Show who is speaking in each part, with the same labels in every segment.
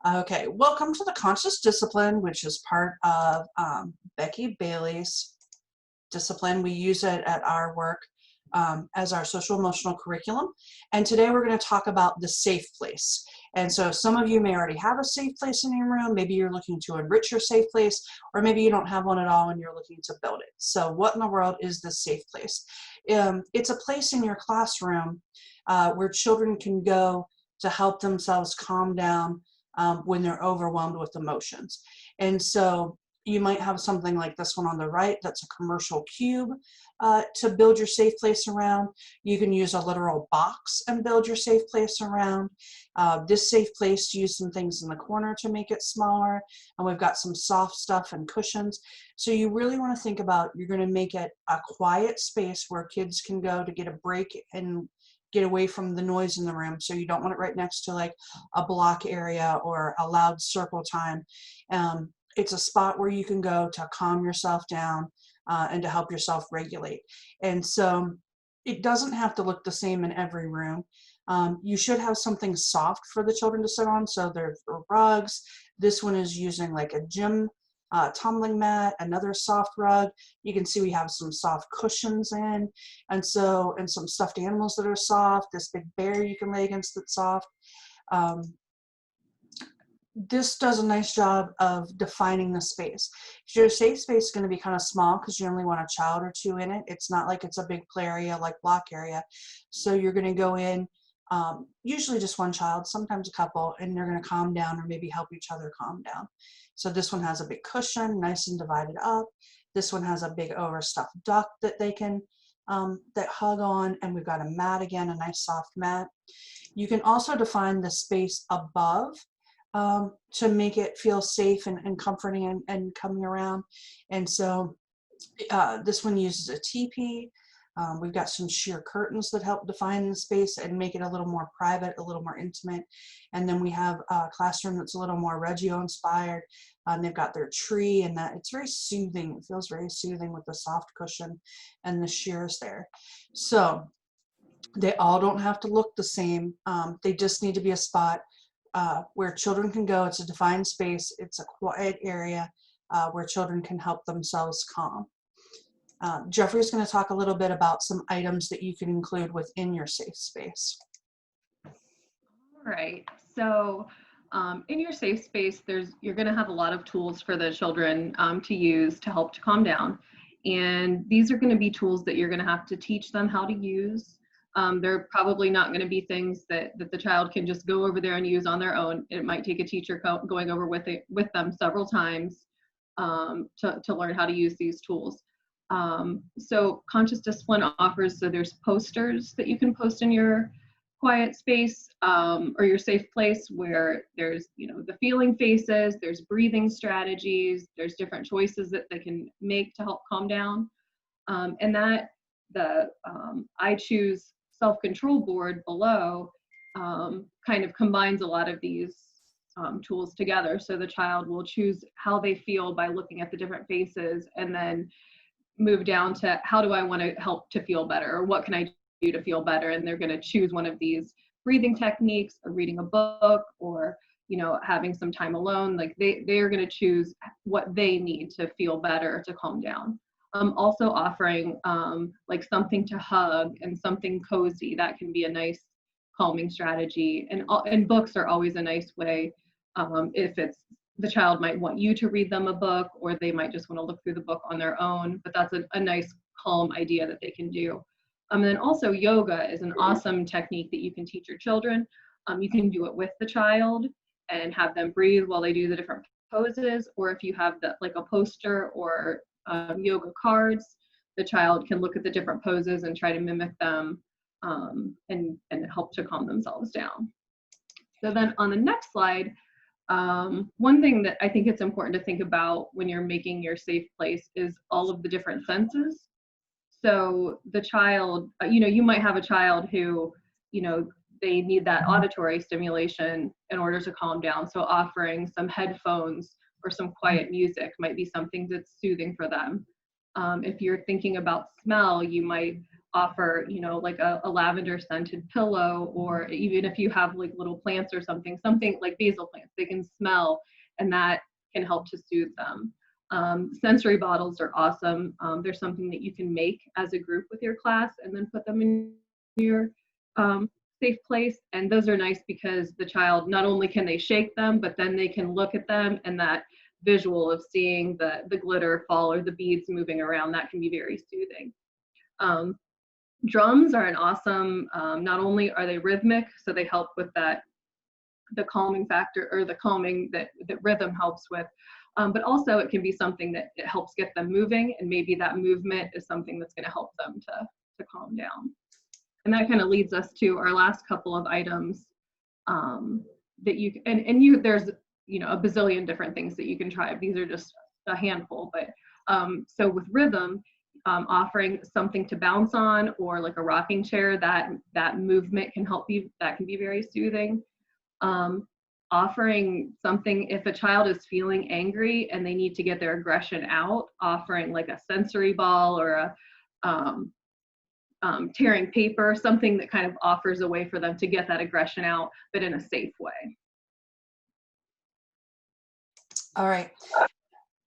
Speaker 1: Okay, welcome to the Conscious Discipline, which is part of Becky Bailey's discipline. We use it at our work as our social emotional curriculum. And today we're going to talk about the safe place. And so some of you may already have a safe place in your room. Maybe you're looking to enrich your safe place, or maybe you don't have one at all and you're looking to build it. So what in the world is this safe place? It's a place in your classroom where children can go to help themselves calm down when they're overwhelmed with emotions. And so you might have something like this one on the right that's a commercial cube to build your safe place around. You can use a literal box and build your safe place around. This safe place, use some things in the corner to make it smaller. And we've got some soft stuff and cushions. So you really want to think about, you're going to make it a quiet space where kids can go to get a break and get away from the noise in the room. So you don't want it right next to like a block area or a loud circle time. It's a spot where you can go to calm yourself down and to help yourself regulate. And so it doesn't have to look the same in every room. You should have something soft for the children to sit on. So there's rugs. This one is using like a gym tumbling mat, another soft rug. You can see we have some soft cushions in, and some stuffed animals that are soft. This big bear you can lay against that's soft. This does a nice job of defining the space. Your safe space is going to be kind of small because you only want a child or two in it. It's not like it's a big play area like block area. So you're going to go in, usually just one child, sometimes a couple, and they're going to calm down or maybe help each other calm down. So this one has a big cushion, nice and divided up. This one has a big overstuffed duck that they can that hug on, and we've got a mat again, a nice soft mat. You can also define the space above to make it feel safe and comforting and coming around. And so this one uses a teepee. We've got some sheer curtains that help define the space and make it a little more private, a little more intimate. And then we have a classroom that's a little more Reggio inspired. They've got their tree, and that it's very soothing. It feels very soothing with the soft cushion and the shears there. So they all don't have to look the same. They just need to be a spot where children can go. It's a defined space. It's a quiet area where children can help themselves calm. Jeffrey's going to talk a little bit about some items that you can include within your safe space.
Speaker 2: All right. So in your safe space, you're going to have a lot of tools for the children to use to help to calm down. And these are going to be tools that you're going to have to teach them how to use. They're probably not going to be things that the child can just go over there and use on their own. It might take a teacher going over with them several times to learn how to use these tools. So Conscious Discipline offers, so there's posters that you can post in your quiet space or your safe place where there's, the feeling faces, there's breathing strategies, there's different choices that they can make to help calm down. And that the I Choose self-control board below kind of combines a lot of these tools together. So the child will choose how they feel by looking at the different faces, and then move down to how do I want to help to feel better, or what can I do to feel better? And they're going to choose one of these breathing techniques, or reading a book, or having some time alone. Like they are going to choose what they need to feel better, to calm down. Also offering like something to hug and something cozy. That can be a nice calming strategy. And books are always a nice way. If it's the child might want you to read them a book, or they might just want to look through the book on their own, but that's a nice calm idea that they can do. And then also yoga is an awesome technique that you can teach your children. You can do it with the child and have them breathe while they do the different poses, or if you have like a poster or yoga cards, the child can look at the different poses and try to mimic them and help to calm themselves down. So then on the next slide, one thing that I think it's important to think about when you're making your safe place is all of the different senses. So the child, you might have a child who, they need that auditory stimulation in order to calm down. So offering some headphones or some quiet music might be something that's soothing for them. If you're thinking about smell, you might offer, you know, like a lavender scented pillow, or even if you have like little plants or something like basil plants, they can smell, and that can help to soothe them. Sensory bottles are awesome. There's something that you can make as a group with your class and then put them in your safe place. And those are nice because the child, not only can they shake them, but then they can look at them, and that visual of seeing the glitter fall or the beads moving around, that can be very soothing. Drums are an awesome, not only are they rhythmic, so they help with that, the calming factor, or the calming that rhythm helps with, but also it can be something that it helps get them moving, and maybe that movement is something that's going to help them to calm down. And that kind of leads us to our last couple of items, that you, there's, you know, a bazillion different things that you can try. These are just a handful, but so with rhythm, offering something to bounce on, or like a rocking chair, that movement can help you, that can be very soothing. Offering something, if a child is feeling angry and they need to get their aggression out, offering like a sensory ball or a tearing paper, something that kind of offers a way for them to get that aggression out, but in a safe way.
Speaker 1: All right.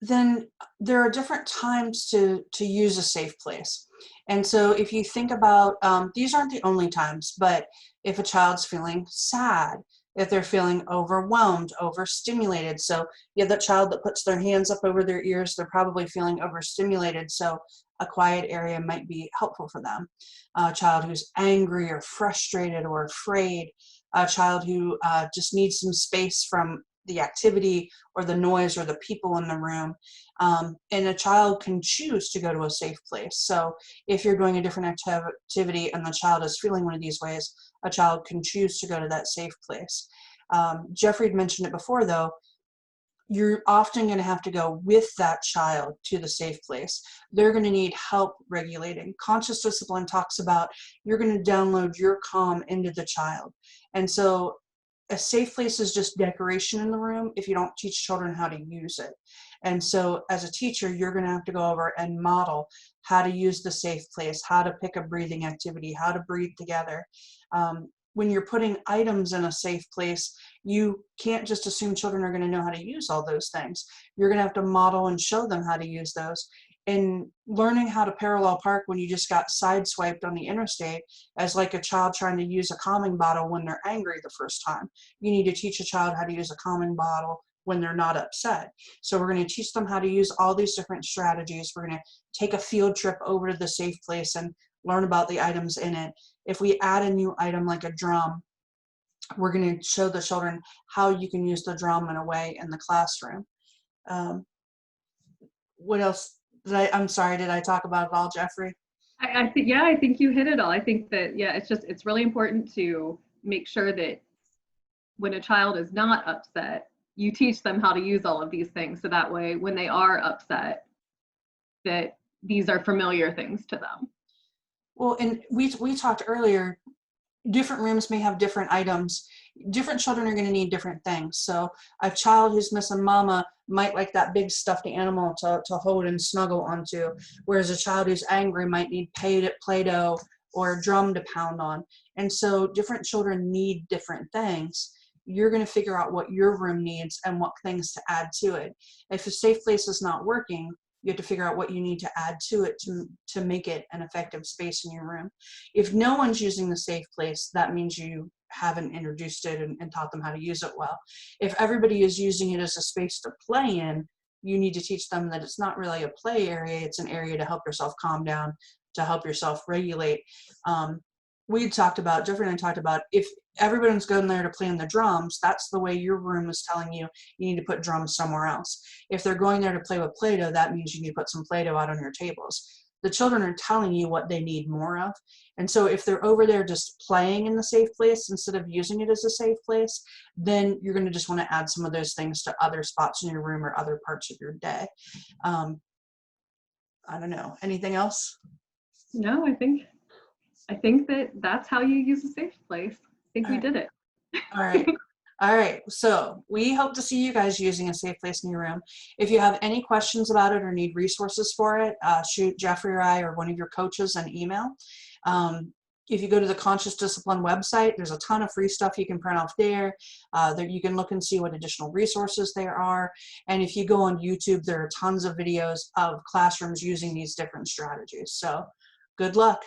Speaker 1: Then there are different times to use a safe place. And so if you think about, these aren't the only times, but if a child's feeling sad, if they're feeling overwhelmed, overstimulated. So you have that child that puts their hands up over their ears, they're probably feeling overstimulated. So a quiet area might be helpful for them. A child who's angry or frustrated or afraid, a child who just needs some space from the activity or the noise or the people in the room. And a child can choose to go to a safe place. So if you're doing a different activity and the child is feeling one of these ways, a child can choose to go to that safe place. Jeffrey had mentioned it before though, you're often going to have to go with that child to the safe place. They're going to need help regulating. Conscious discipline talks about you're going to download your calm into the child. And so a safe place is just decoration in the room if you don't teach children how to use it. And so as a teacher, you're going to have to go over and model how to use the safe place, how to pick a breathing activity, how to breathe together. When you're putting items in a safe place, you can't just assume children are going to know how to use all those things. You're going to have to model and show them how to use those. And learning how to parallel park when you just got sideswiped on the interstate as like a child trying to use a calming bottle when they're angry the first time. You need to teach a child how to use a calming bottle when they're not upset. So we're going to teach them how to use all these different strategies. We're going to take a field trip over to the safe place and learn about the items in it. If we add a new item like a drum, we're going to show the children how you can use the drum in a way in the classroom. What else? I'm sorry, did I talk about it all, Jeffrey?
Speaker 2: I think, yeah, I think you hit it all. I think that, yeah, it's really important to make sure that when a child is not upset, you teach them how to use all of these things. So that way, when they are upset, that these are familiar things to them.
Speaker 1: Well, and we talked earlier, different rooms may have different items. Different children are going to need different things. So a child who's missing mama might like that big stuffed animal to hold and snuggle onto, whereas a child who's angry might need Play-Doh or a drum to pound on. And so different children need different things. You're going to figure out what your room needs and what things to add to it. If a safe place is not working, you have to figure out what you need to add to it to make it an effective space in your room. If no one's using the safe place, that means you haven't introduced it and taught them how to use it well. If everybody is using it as a space to play in, you need to teach them that it's not really a play area, it's an area to help yourself calm down, to help yourself regulate. Jeffrey and I talked about, if everyone's going there to play on the drums, that's the way your room is telling you you need to put drums somewhere else. If they're going there to play with Play-Doh, that means you need to put some Play-Doh out on your tables. The children are telling you what they need more of. And so if they're over there just playing in the safe place instead of using it as a safe place, then you're going to just want to add some of those things to other spots in your room or other parts of your day. I don't know. Anything else?
Speaker 2: No, I think that's how you use a safe place. I think we did it.
Speaker 1: All right. All right. So we hope to see you guys using a safe place in your room. If you have any questions about it or need resources for it, shoot Jeffrey or I or one of your coaches an email. If you go to the Conscious Discipline website, there's a ton of free stuff you can print off there. There you can look and see what additional resources there are. And if you go on YouTube, there are tons of videos of classrooms using these different strategies. So good luck.